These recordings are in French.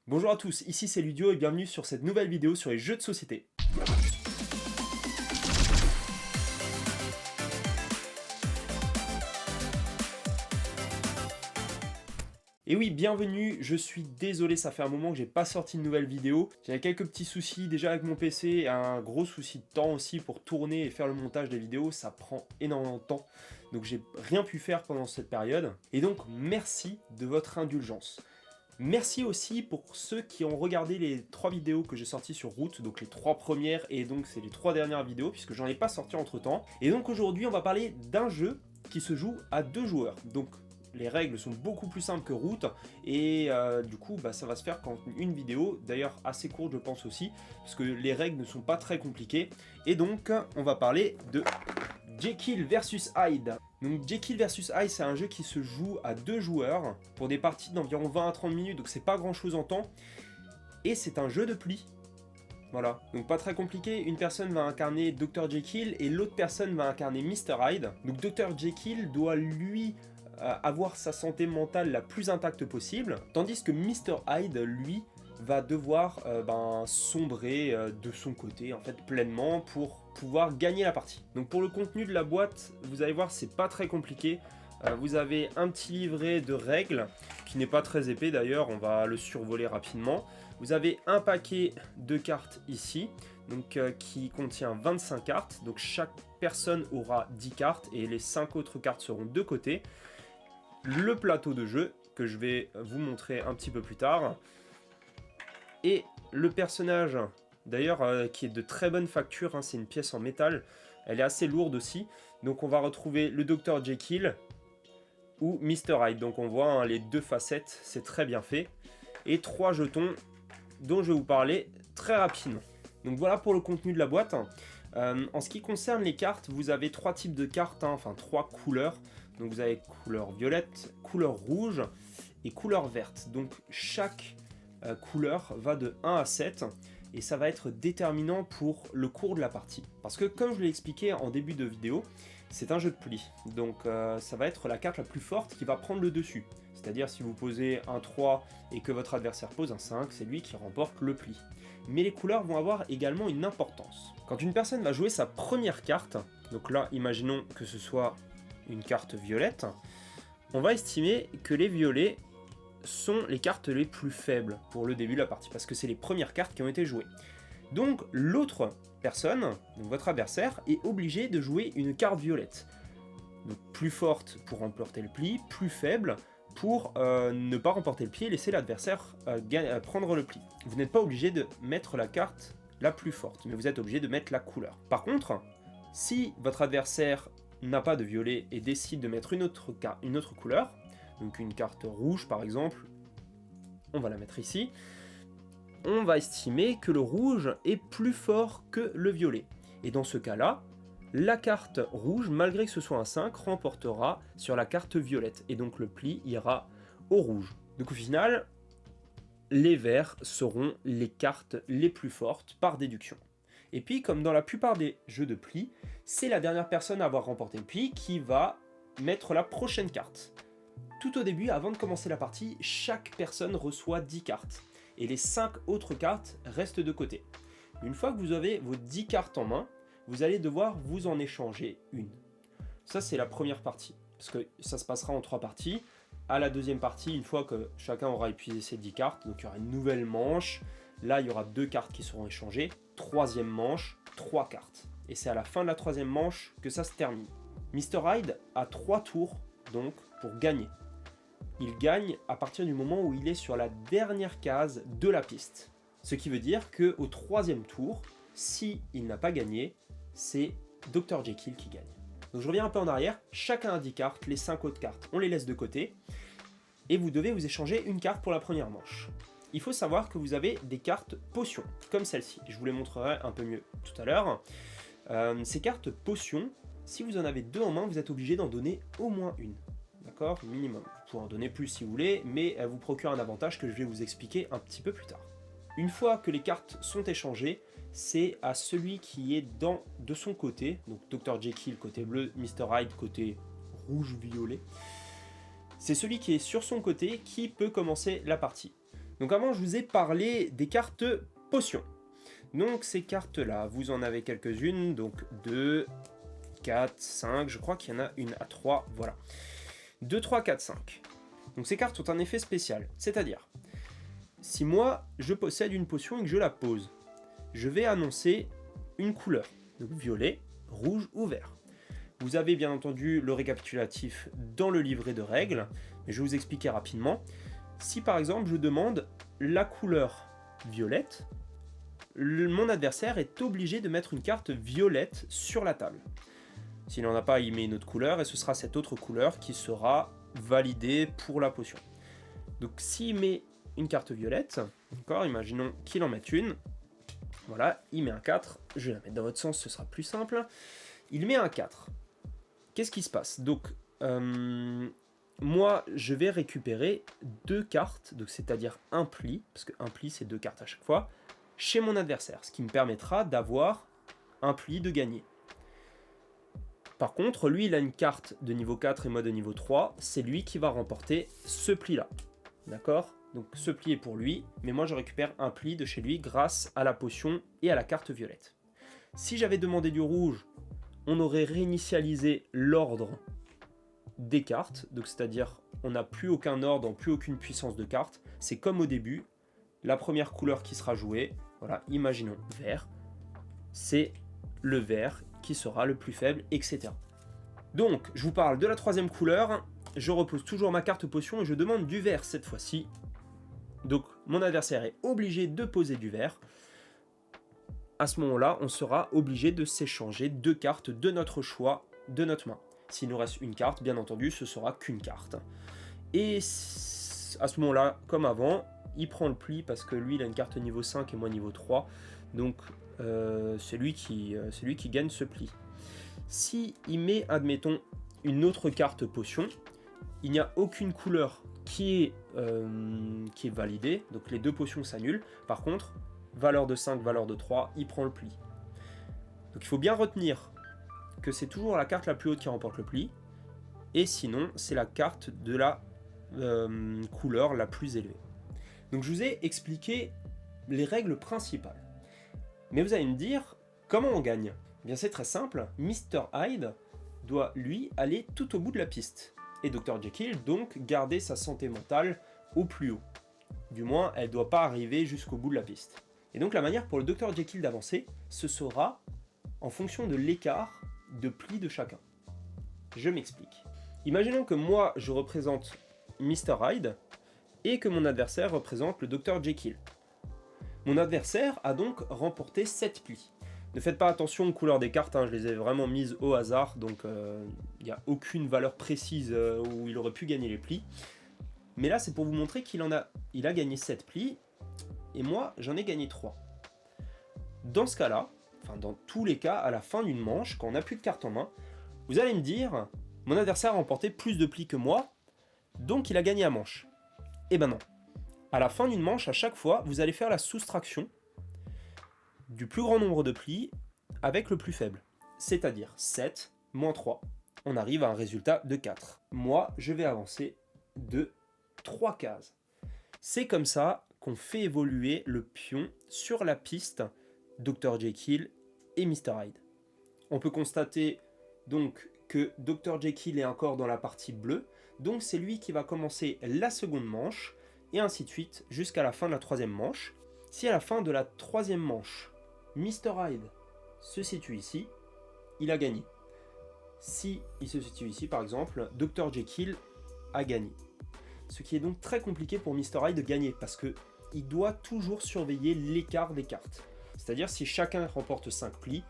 Bonjour à tous, ici c'est Ludio et bienvenue sur cette nouvelle vidéo sur les jeux de société. Et oui, bienvenue, je suis désolé, ça fait un moment que j'ai pas sorti de nouvelle vidéo. J'avais quelques petits soucis déjà avec mon PC et un gros souci de temps aussi pour tourner et faire le montage des vidéos, ça prend énormément de temps. Donc j'ai rien pu faire pendant cette période. Et donc merci de votre indulgence. Merci aussi pour ceux qui ont regardé les 3 vidéos que j'ai sorties sur Root, donc les 3 premières et donc c'est les 3 dernières vidéos puisque j'en ai pas sorti entre temps. Et donc aujourd'hui on va parler d'un jeu qui se joue à 2 joueurs. Donc les règles sont beaucoup plus simples que Root et du coup ça va se faire qu'en une vidéo, d'ailleurs assez courte je pense aussi, parce que les règles ne sont pas très compliquées. Et donc on va parler de Jekyll vs Hyde. Donc Jekyll vs Hyde, c'est un jeu qui se joue à 2 joueurs pour des parties d'environ 20 à 30 minutes, donc c'est pas grand chose en temps. Et c'est un jeu de pli. Voilà, donc pas très compliqué, une personne va incarner Dr Jekyll et l'autre personne va incarner Mr Hyde. Donc Dr Jekyll doit lui avoir sa santé mentale la plus intacte possible, tandis que Mr Hyde, lui, va devoir sombrer de son côté en fait pleinement pour pouvoir gagner la partie. Donc pour le contenu de la boîte, vous allez voir, c'est pas très compliqué. Vous avez un petit livret de règles qui n'est pas très épais d'ailleurs, on va le survoler rapidement. Vous avez un paquet de cartes ici, donc qui contient 25 cartes. Donc chaque personne aura 10 cartes et les 5 autres cartes seront de côté. Le plateau de jeu que je vais vous montrer un petit peu plus tard. Et le personnage, d'ailleurs, qui est de très bonne facture, hein, c'est une pièce en métal, elle est assez lourde aussi. Donc on va retrouver le Dr Jekyll ou Mr Hyde. Donc on voit hein, les deux facettes, c'est très bien fait. Et 3 jetons dont je vais vous parler très rapidement. Donc voilà pour le contenu de la boîte. En ce qui concerne les cartes, vous avez 3 types de cartes, hein, enfin 3 couleurs. Donc vous avez couleur violette, couleur rouge et couleur verte. Donc chaque couleur va de 1 à 7 et ça va être déterminant pour le cours de la partie. Parce que comme je l'ai expliqué en début de vidéo, c'est un jeu de pli. Donc ça va être la carte la plus forte qui va prendre le dessus. C'est-à-dire si vous posez un 3 et que votre adversaire pose un 5, c'est lui qui remporte le pli. Mais les couleurs vont avoir également une importance. Quand une personne va jouer sa première carte, donc là imaginons que ce soit une carte violette, on va estimer que les violets sont les cartes les plus faibles pour le début de la partie, parce que c'est les premières cartes qui ont été jouées. Donc l'autre personne, donc votre adversaire, est obligé de jouer une carte violette. Donc plus forte pour remporter le pli, plus faible pour ne pas remporter le pli et laisser l'adversaire prendre le pli. Vous n'êtes pas obligé de mettre la carte la plus forte, mais vous êtes obligé de mettre la couleur. Par contre, si votre adversaire n'a pas de violet et décide de mettre une autre couleur, donc une carte rouge par exemple, on va la mettre ici, on va estimer que le rouge est plus fort que le violet. Et dans ce cas-là, la carte rouge, malgré que ce soit un 5, remportera sur la carte violette, et donc le pli ira au rouge. Donc au final, les verts seront les cartes les plus fortes par déduction. Et puis, comme dans la plupart des jeux de pli, c'est la dernière personne à avoir remporté le pli qui va mettre la prochaine carte. Tout au début, avant de commencer la partie, chaque personne reçoit 10 cartes, et les 5 autres cartes restent de côté. Une fois que vous avez vos 10 cartes en main, vous allez devoir vous en échanger une. Ça, c'est la première partie, parce que ça se passera en 3 parties. À la deuxième partie, une fois que chacun aura épuisé ses 10 cartes, donc il y aura une nouvelle manche. Là, il y aura 2 cartes qui seront échangées. Troisième manche, 3 cartes. Et c'est à la fin de la troisième manche que ça se termine. Mr Hyde a 3 tours, donc, pour gagner. Il gagne à partir du moment où il est sur la dernière case de la piste. Ce qui veut dire qu'au 3e tour, si il n'a pas gagné, c'est Dr Jekyll qui gagne. Donc je reviens un peu en arrière, chacun a 10 cartes, les 5 autres cartes, on les laisse de côté, et vous devez vous échanger une carte pour la première manche. Il faut savoir que vous avez des cartes potions, comme celle-ci, je vous les montrerai un peu mieux tout à l'heure. Ces cartes potions, si vous en avez 2 en main, vous êtes obligé d'en donner au moins une. D'accord, minimum. Vous pouvez en donner plus si vous voulez, mais elle vous procure un avantage que je vais vous expliquer un petit peu plus tard. Une fois que les cartes sont échangées, c'est à celui qui est de son côté, donc Dr Jekyll côté bleu, Mr Hyde côté rouge-violet, c'est celui qui est sur son côté qui peut commencer la partie. Donc avant, je vous ai parlé des cartes potions. Donc ces cartes-là, vous en avez quelques-unes, donc 2, 4, 5, je crois qu'il y en a une à 3, voilà. 2, 3, 4, 5. Donc ces cartes ont un effet spécial, c'est-à-dire, si moi, je possède une potion et que je la pose, je vais annoncer une couleur, donc violet, rouge ou vert. Vous avez bien entendu le récapitulatif dans le livret de règles, mais je vais vous expliquer rapidement. Si par exemple je demande la couleur violette, mon adversaire est obligé de mettre une carte violette sur la table. S'il n'en a pas, il met une autre couleur et ce sera cette autre couleur qui sera validée pour la potion. Donc s'il met une carte violette, d'accord, imaginons qu'il en mette une, voilà, il met un 4, je vais la mettre dans votre sens, ce sera plus simple. Il met un 4. Qu'est-ce qui se passe? Donc, moi, je vais récupérer 2 cartes, donc c'est-à-dire un pli, parce qu'un pli, c'est 2 cartes à chaque fois, chez mon adversaire, ce qui me permettra d'avoir un pli de gagner. Par contre, lui, il a une carte de niveau 4 et moi de niveau 3, c'est lui qui va remporter ce pli-là. D'accord? Donc ce pli est pour lui, mais moi je récupère un pli de chez lui grâce à la potion et à la carte violette. Si j'avais demandé du rouge, on aurait réinitialisé l'ordre des cartes, donc c'est-à-dire on n'a plus aucun ordre, plus aucune puissance de carte. C'est comme au début, la première couleur qui sera jouée, voilà, imaginons vert, c'est le vert qui sera le plus faible, etc. Donc, je vous parle de la troisième couleur, je repose toujours ma carte potion et je demande du vert cette fois-ci. Donc, mon adversaire est obligé de poser du vert. À ce moment-là, on sera obligé de s'échanger 2 cartes de notre choix, de notre main. S'il nous reste une carte, bien entendu, ce sera qu'une carte. Et à ce moment-là, comme avant, il prend le pli parce que lui, il a une carte niveau 5 et moi niveau 3. Donc, c'est lui qui gagne ce pli. Si il met, admettons, une autre carte potion, il n'y a aucune couleur qui est validée, donc les 2 potions s'annulent. Par contre, valeur de 5, valeur de 3, il prend le pli. Donc il faut bien retenir que c'est toujours la carte la plus haute qui remporte le pli, et sinon c'est la carte de la couleur la plus élevée. Donc je vous ai expliqué les règles principales. Mais vous allez me dire, comment on gagne? Eh bien c'est très simple, Mr. Hyde doit lui aller tout au bout de la piste. Et Dr. Jekyll donc garder sa santé mentale au plus haut. Du moins, elle ne doit pas arriver jusqu'au bout de la piste. Et donc la manière pour le Dr. Jekyll d'avancer, ce sera en fonction de l'écart de pli de chacun. Je m'explique. Imaginons que moi je représente Mr. Hyde et que mon adversaire représente le Dr. Jekyll. Mon adversaire a donc remporté 7 plis. Ne faites pas attention aux couleurs des cartes, hein, je les ai vraiment mises au hasard, donc il n'y a aucune valeur précise où il aurait pu gagner les plis. Mais là, c'est pour vous montrer qu'il a gagné 7 plis, et moi, j'en ai gagné 3. Dans ce cas-là, enfin dans tous les cas, à la fin d'une manche, quand on n'a plus de cartes en main, vous allez me dire, mon adversaire a remporté plus de plis que moi, donc il a gagné la manche. Eh ben non. À la fin d'une manche, à chaque fois, vous allez faire la soustraction du plus grand nombre de plis avec le plus faible. C'est-à-dire 7 moins 3. On arrive à un résultat de 4. Moi, je vais avancer de 3 cases. C'est comme ça qu'on fait évoluer le pion sur la piste Dr. Jekyll et Mr. Hyde. On peut constater donc que Dr. Jekyll est encore dans la partie bleue, donc c'est lui qui va commencer la seconde manche, et ainsi de suite jusqu'à la fin de la troisième manche. Si à la fin de la troisième manche, Mr. Hyde se situe ici, il a gagné. Si il se situe ici, par exemple, Dr. Jekyll a gagné. Ce qui est donc très compliqué pour Mr. Hyde de gagner, parce qu'il doit toujours surveiller l'écart des cartes. C'est-à-dire, si chacun remporte 5 plis,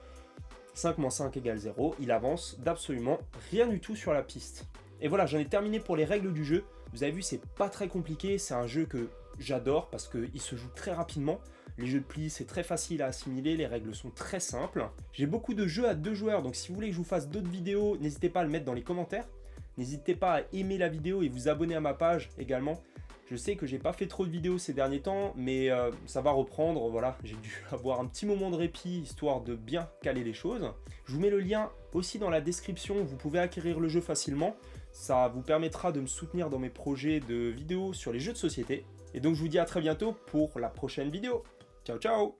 5 moins 5 égale 0, il avance d'absolument rien du tout sur la piste. Et voilà, j'en ai terminé pour les règles du jeu. Vous avez vu, c'est pas très compliqué, c'est un jeu que j'adore parce qu'il se joue très rapidement. Les jeux de plis, c'est très facile à assimiler, les règles sont très simples. J'ai beaucoup de jeux à 2 joueurs, donc si vous voulez que je vous fasse d'autres vidéos, n'hésitez pas à le mettre dans les commentaires. N'hésitez pas à aimer la vidéo et vous abonner à ma page également. Je sais que j'ai pas fait trop de vidéos ces derniers temps, mais ça va reprendre, voilà. J'ai dû avoir un petit moment de répit, histoire de bien caler les choses. Je vous mets le lien aussi dans la description, vous pouvez acquérir le jeu facilement. Ça vous permettra de me soutenir dans mes projets de vidéos sur les jeux de société. Et donc je vous dis à très bientôt pour la prochaine vidéo. Ciao ciao.